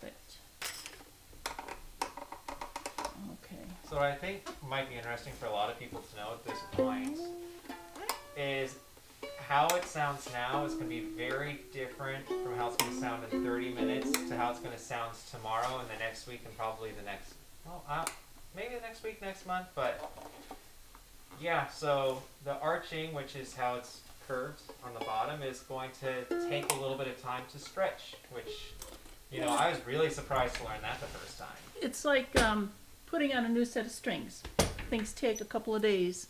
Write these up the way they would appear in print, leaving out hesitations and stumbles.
Perfect. Okay. So what I think might be interesting for a lot of people to know at this point is how it sounds now is going to be very different from how it's going to sound in 30 minutes to how it's going to sound tomorrow and the next week and probably the next, maybe the next week, next month, but yeah, so the arching, which is how it's curved on the bottom, is going to take a little bit of time to stretch, which, you know, I was really surprised to learn that the first time. It's like putting on a new set of strings. Things take a couple of days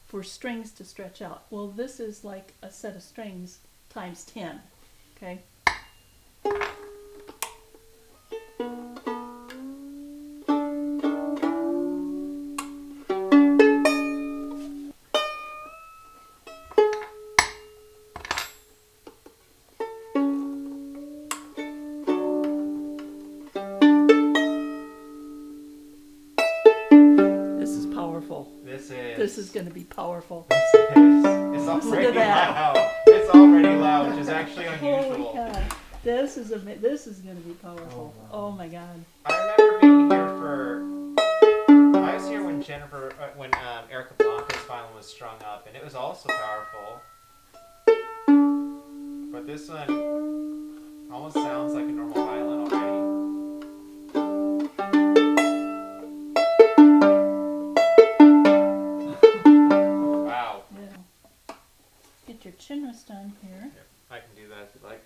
for strings to stretch out. Well, this is like a set of strings times 10, okay? This is going to be powerful. It's already loud. It's already loud, which is actually unusual. Holy cow. This is going to be powerful. Oh, wow. Oh my God. I remember being here I was here when Erica Blanca's violin was strung up, and it was also powerful. But this one almost sounds like a normal violin already. Your chin rest on here. Yep, I can do that if you like.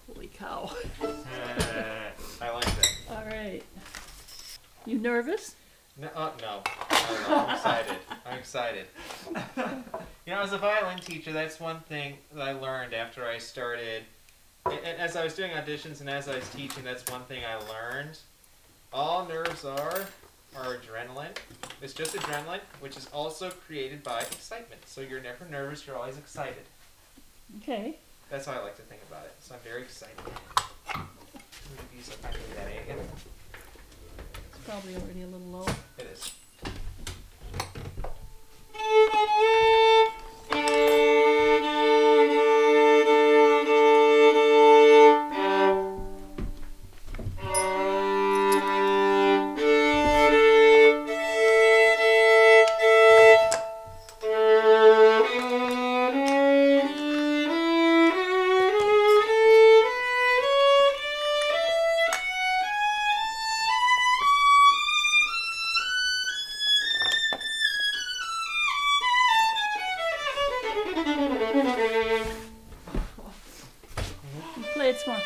Holy cow. I like that. All right. You nervous? No, no. I'm excited. I'm excited. You know, as a violin teacher, that's one thing that I learned after I started. And as I was doing auditions and as I was teaching, that's one thing I learned. All nerves are adrenaline. It's just adrenaline, which is also created by excitement. So you're never nervous, you're always excited. Okay. That's how I like to think about it. So I'm very excited. Use that A again. It's probably already a little low. It is. Play it some more.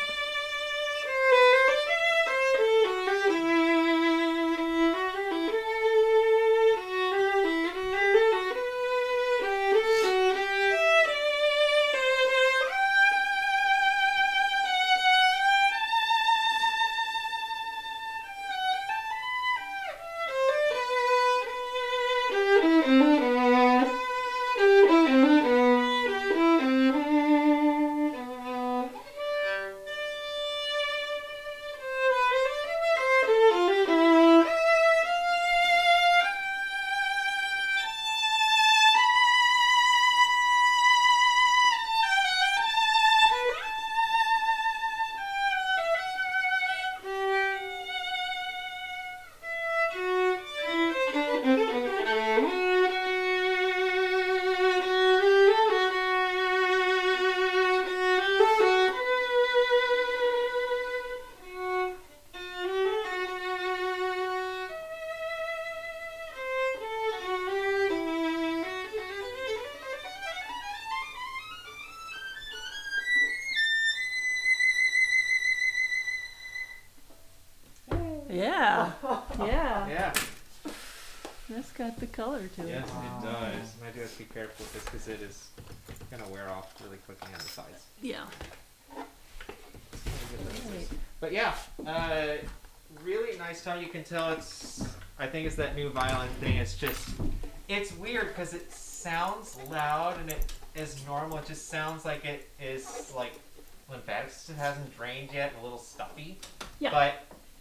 Yeah. Yeah. Yeah. That's got the color to it. Yes, it does. And I do have to be careful with this because it is going to wear off really quickly on the sides. Yeah. Right. But yeah, really nice tone. You can tell I think it's that new violin thing. It's weird because it sounds loud and it is normal. It just sounds like it is like lymphatic just hasn't drained yet, and a little stuffy. Yeah. But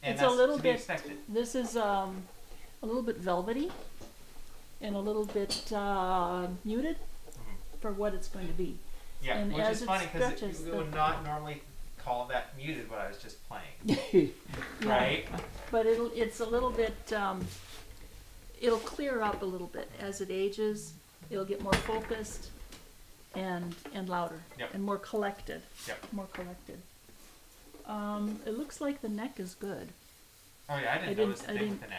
and It's that's a little to be bit. expected. This is a little bit velvety and a little bit muted for what it's going to be. Yeah, And which as is it funny because stretches, we the- would not normally call that muted what I was just playing, Yeah. right? But it's a little bit. It'll clear up a little bit as it ages. It'll get more focused and louder Yep. and more collected. Yep. More collected. It looks like the neck is good. Oh yeah, I didn't notice the thing with the neck.